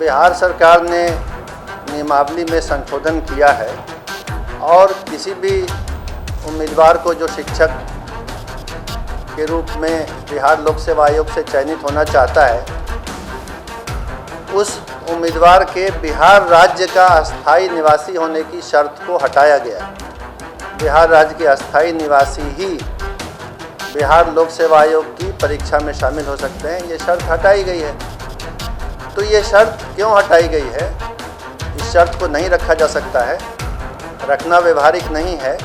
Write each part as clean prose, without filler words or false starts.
बिहार सरकार ने नियमावली में संशोधन किया है और किसी भी उम्मीदवार को जो शिक्षक के रूप में बिहार लोक सेवा आयोग से चयनित होना चाहता है, उस उम्मीदवार के बिहार राज्य का अस्थायी निवासी होने की शर्त को हटाया गया। बिहार राज्य के अस्थायी निवासी ही बिहार लोक सेवा आयोग की परीक्षा में शामिल हो सकते हैं, ये शर्त हटाई गई है। तो ये शर्त क्यों हटाई गई है? इस शर्त को नहीं रखा जा सकता है, रखना व्यवहारिक नहीं है,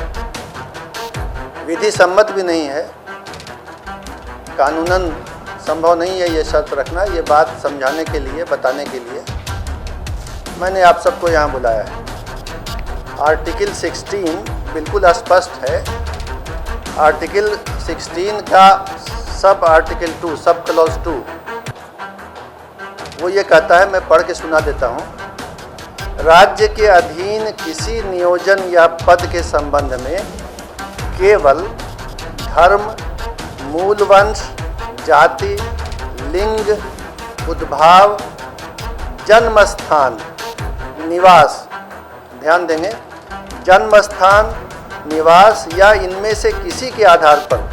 विधि सम्मत भी नहीं है, कानूनन संभव नहीं है ये शर्त रखना। ये बात समझाने के लिए, बताने के लिए मैंने आप सबको यहाँ बुलाया है। आर्टिकल 16 बिल्कुल स्पष्ट है। आर्टिकल 16 का सब आर्टिकल 2, सब क्लॉज 2, वो ये कहता है, मैं पढ़ के सुना देता हूँ। राज्य के अधीन किसी नियोजन या पद के संबंध में केवल धर्म, मूल वंश, जाति, लिंग, उद्भाव, जन्म स्थान, निवास, ध्यान देंगे, जन्म स्थान, निवास या इनमें से किसी के आधार पर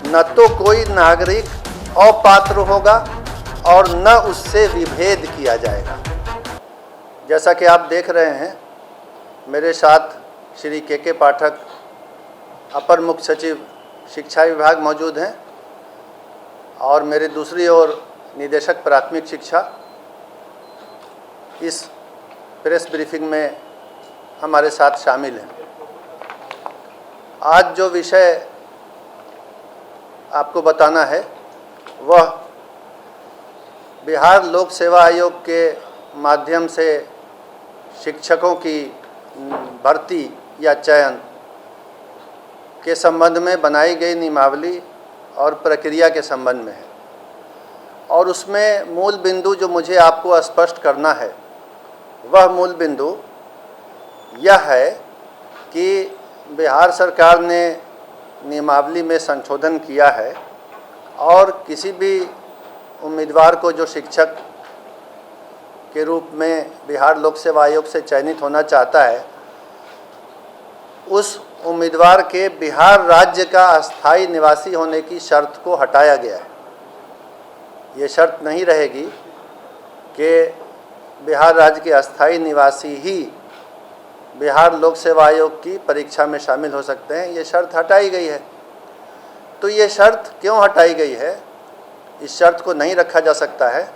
न तो कोई नागरिक अपात्र होगा और न उससे विभेद किया जाएगा। जैसा कि आप देख रहे हैं, मेरे साथ श्री के पाठक, अपर मुख्य सचिव शिक्षा विभाग मौजूद हैं और मेरे दूसरी ओर निदेशक प्राथमिक शिक्षा इस प्रेस ब्रीफिंग में हमारे साथ शामिल हैं। आज जो विषय आपको बताना है वह बिहार लोक सेवा आयोग के माध्यम से शिक्षकों की भर्ती या चयन के संबंध में बनाई गई नियमावली और प्रक्रिया के संबंध में है। और उसमें मूल बिंदु जो मुझे आपको स्पष्ट करना है, वह मूल बिंदु यह है कि बिहार सरकार ने नियमावली में संशोधन किया है और किसी भी उम्मीदवार को जो शिक्षक के रूप में बिहार लोक सेवा आयोग से चयनित होना चाहता है, उस उम्मीदवार के बिहार राज्य का अस्थायी निवासी होने की शर्त को हटाया गया है। ये शर्त नहीं रहेगी कि बिहार राज्य के अस्थायी निवासी ही बिहार लोक सेवा आयोग की परीक्षा में शामिल हो सकते हैं, ये शर्त हटाई गई है। तो ये शर्त क्यों हटाई गई है? इस शर्त को नहीं रखा जा सकता है,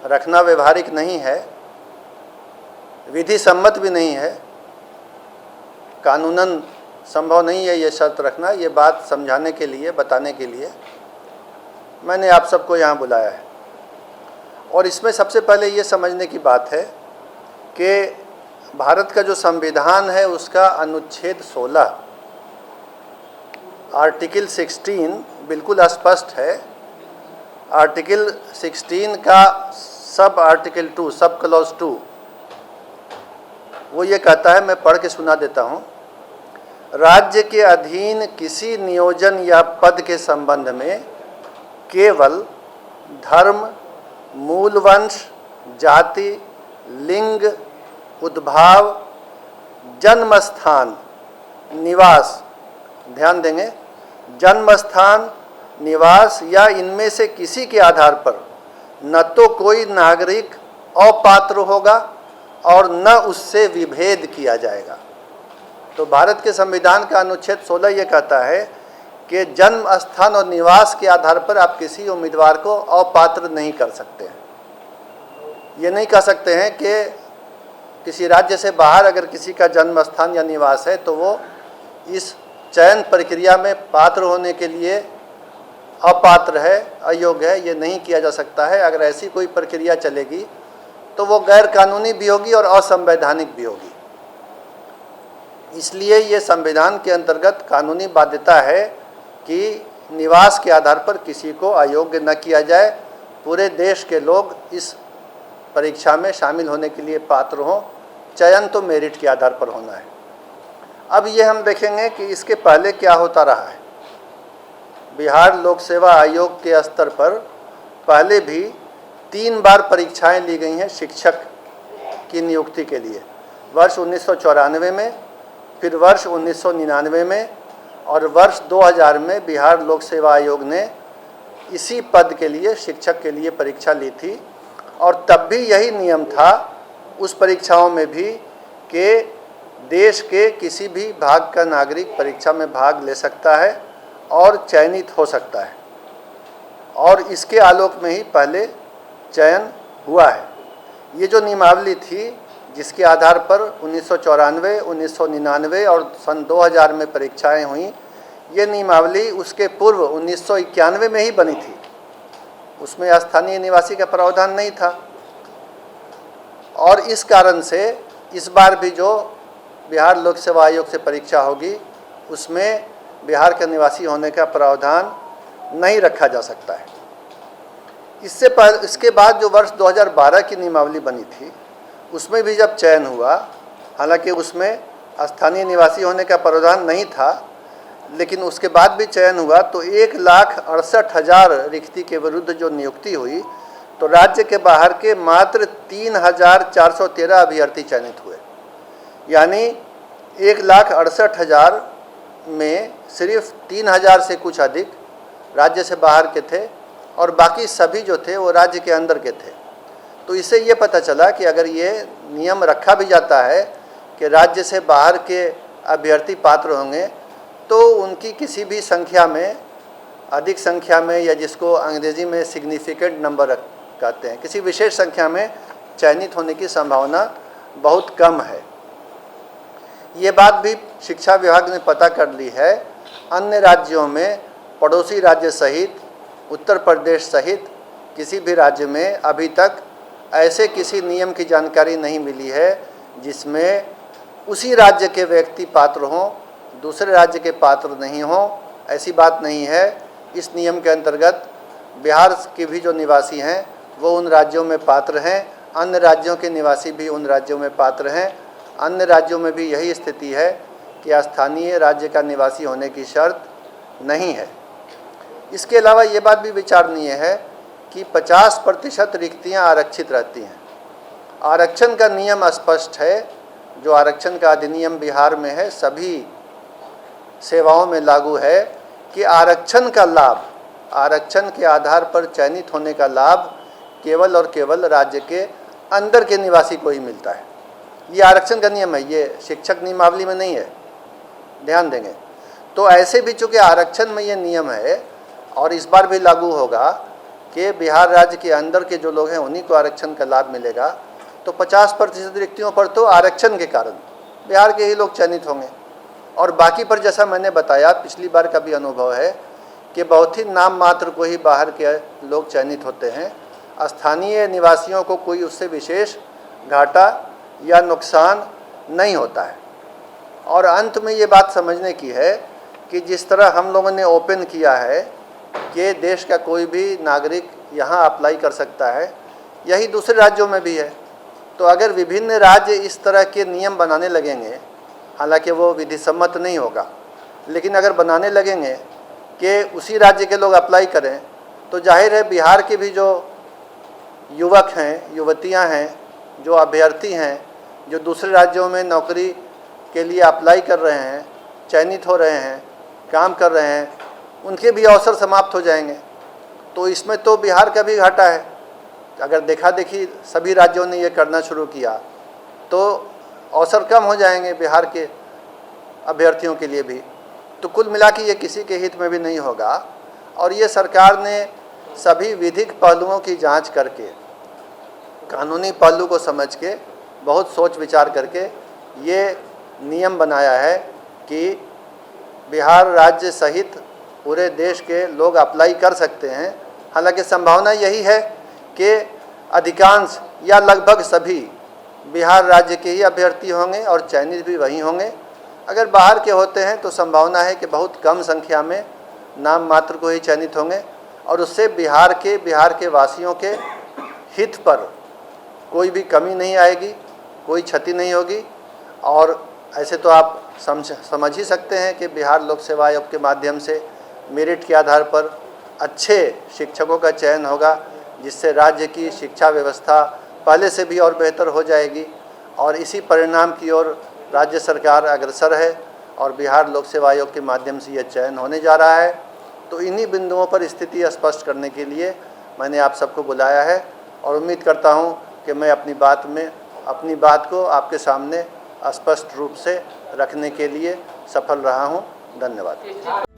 रखना व्यवहारिक नहीं है, विधि सम्मत भी नहीं है, कानूनन संभव नहीं है ये शर्त रखना। ये बात समझाने के लिए, बताने के लिए मैंने आप सबको यहाँ बुलाया है। और इसमें सबसे पहले ये समझने की बात है कि भारत का जो संविधान है उसका अनुच्छेद 16 आर्टिकल 16 बिल्कुल स्पष्ट है। आर्टिकल 16 का सब आर्टिकल 2, सब क्लॉज 2, वो ये कहता है, मैं पढ़ के सुना देता हूँ। राज्य के अधीन किसी नियोजन या पद के संबंध में केवल धर्म, मूल वंश, जाति, लिंग, उद्भाव, जन्म स्थान, निवास, ध्यान देंगे, जन्म स्थान, निवास या इनमें से किसी के आधार पर न तो कोई नागरिक अपात्र होगा और न उससे विभेद किया जाएगा। तो भारत के संविधान का अनुच्छेद 16 ये कहता है कि जन्म स्थान और निवास के आधार पर आप किसी उम्मीदवार को अपात्र नहीं कर सकते हैं। ये नहीं कह सकते हैं कि किसी राज्य से बाहर अगर किसी का जन्म स्थान या निवास है तो वो इस चयन प्रक्रिया में पात्र होने के लिए अपात्र है, अयोग्य है, ये नहीं किया जा सकता है। अगर ऐसी कोई प्रक्रिया चलेगी तो वो गैर कानूनी भी होगी और असंवैधानिक भी होगी। इसलिए ये संविधान के अंतर्गत कानूनी बाध्यता है कि निवास के आधार पर किसी को अयोग्य न किया जाए। पूरे देश के लोग इस परीक्षा में शामिल होने के लिए पात्र हों। चयन तो मेरिट के आधार पर होना है। अब ये हम देखेंगे कि इसके पहले क्या होता रहा है। बिहार लोक सेवा आयोग के स्तर पर पहले भी 3 बार परीक्षाएं ली गई हैं शिक्षक की नियुक्ति के लिए, वर्ष 1994 में, फिर वर्ष 1999 में और वर्ष 2000 में बिहार लोक सेवा आयोग ने इसी पद के लिए, शिक्षक के लिए परीक्षा ली थी। और तब भी यही नियम था उस परीक्षाओं में भी कि देश के किसी भी भाग का नागरिक परीक्षा में भाग ले सकता है और चयनित हो सकता है, और इसके आलोक में ही पहले चयन हुआ है। ये जो नियमावली थी जिसके आधार पर 1994, 1999 और सन 2000 में परीक्षाएं हुई, ये नियमावली उसके पूर्व 1991 में ही बनी थी। उसमें स्थानीय निवासी का प्रावधान नहीं था, और इस कारण से इस बार भी जो बिहार लोक सेवा आयोग से परीक्षा होगी उसमें बिहार के निवासी होने का प्रावधान नहीं रखा जा सकता है। इसके बाद जो वर्ष 2012 की नियमावली बनी थी उसमें भी जब चयन हुआ, हालांकि उसमें स्थानीय निवासी होने का प्रावधान नहीं था, लेकिन उसके बाद भी चयन हुआ तो 1,68,000 रिक्ति के विरुद्ध जो नियुक्ति हुई तो राज्य के बाहर के मात्र 3,413 अभ्यर्थी चयनित हुए। यानी 1,68,000 में सिर्फ 3,000 से कुछ अधिक राज्य से बाहर के थे और बाकी सभी जो थे वो राज्य के अंदर के थे। तो इससे ये पता चला कि अगर ये नियम रखा भी जाता है कि राज्य से बाहर के अभ्यर्थी पात्र होंगे तो उनकी किसी भी संख्या में, अधिक संख्या में, या जिसको अंग्रेजी में सिग्निफिकेंट नंबर कहते हैं, किसी विशेष संख्या में चयनित होने की संभावना बहुत कम है। ये बात भी शिक्षा विभाग ने पता कर ली है। अन्य राज्यों में, पड़ोसी राज्य सहित, उत्तर प्रदेश सहित किसी भी राज्य में अभी तक ऐसे किसी नियम की जानकारी नहीं मिली है जिसमें उसी राज्य के व्यक्ति पात्र हों, दूसरे राज्य के पात्र नहीं हों। ऐसी बात नहीं है। इस नियम के अंतर्गत बिहार के भी जो निवासी हैं वो उन राज्यों में पात्र हैं, अन्य राज्यों के निवासी भी उन राज्यों में पात्र हैं। अन्य राज्यों में भी यही स्थिति है कि स्थानीय राज्य का निवासी होने की शर्त नहीं है। इसके अलावा ये बात भी विचारणीय है कि 50% रिक्तियाँ आरक्षित रहती हैं। आरक्षण का नियम स्पष्ट है, जो आरक्षण का अधिनियम बिहार में है, सभी सेवाओं में लागू है कि आरक्षण का लाभ, आरक्षण के आधार पर चयनित होने का लाभ केवल और केवल राज्य के अंदर के निवासी को ही मिलता है। ये आरक्षण का नियम है, ये शिक्षक नियमावली में नहीं है, ध्यान देंगे। तो ऐसे भी चूँकि आरक्षण में ये नियम है और इस बार भी लागू होगा कि बिहार राज्य के अंदर के जो लोग हैं उन्हीं को आरक्षण का लाभ मिलेगा, तो 50% रिक्तियों पर तो आरक्षण के कारण बिहार के ही लोग चयनित होंगे, और बाकी पर जैसा मैंने बताया, पिछली बार का भी अनुभव है कि बहुत ही नाम मात्र को ही बाहर के लोग चयनित होते हैं। स्थानीय निवासियों को कोई उससे विशेष घाटा या नुकसान नहीं होता है। और अंत में ये बात समझने की है कि जिस तरह हम लोगों ने ओपन किया है कि देश का कोई भी नागरिक यहाँ अप्लाई कर सकता है, यही दूसरे राज्यों में भी है। तो अगर विभिन्न राज्य इस तरह के नियम बनाने लगेंगे, हालांकि वो विधि सम्मत नहीं होगा, लेकिन अगर बनाने लगेंगे कि उसी राज्य के लोग अप्लाई करें, तो जाहिर है बिहार के भी जो युवक हैं, युवतियां हैं, जो अभ्यर्थी हैं, जो दूसरे राज्यों में नौकरी के लिए अप्लाई कर रहे हैं, चयनित हो रहे हैं, काम कर रहे हैं, उनके भी अवसर समाप्त हो जाएंगे। तो इसमें तो बिहार का भी घाटा है। अगर देखा देखी सभी राज्यों ने ये करना शुरू किया तो अवसर कम हो जाएंगे बिहार के अभ्यर्थियों के लिए भी। तो कुल मिला के ये किसी के हित में भी नहीं होगा, और ये सरकार ने सभी विधिक पहलुओं की जांच करके, कानूनी पहलू को समझ के, बहुत सोच विचार करके ये नियम बनाया है कि बिहार राज्य सहित पूरे देश के लोग अप्लाई कर सकते हैं। हालांकि संभावना यही है कि अधिकांश या लगभग सभी बिहार राज्य के ही अभ्यर्थी होंगे और चयनित भी वही होंगे। अगर बाहर के होते हैं तो संभावना है कि बहुत कम संख्या में नाम मात्र को ही चयनित होंगे, और उससे बिहार के वासियों के हित पर कोई भी कमी नहीं आएगी, कोई क्षति नहीं होगी। और ऐसे तो आप समझ ही सकते हैं कि बिहार लोक सेवा आयोग के माध्यम से मेरिट के आधार पर अच्छे शिक्षकों का चयन होगा, जिससे राज्य की शिक्षा व्यवस्था पहले से भी और बेहतर हो जाएगी और इसी परिणाम की ओर राज्य सरकार अग्रसर है और बिहार लोक सेवा आयोग के माध्यम से यह चयन होने जा रहा है। तो इन्हीं बिंदुओं पर स्थिति स्पष्ट करने के लिए मैंने आप सबको बुलाया है और उम्मीद करता हूं कि मैं अपनी बात को आपके सामने स्पष्ट रूप से रखने के लिए सफल रहा हूं। धन्यवाद।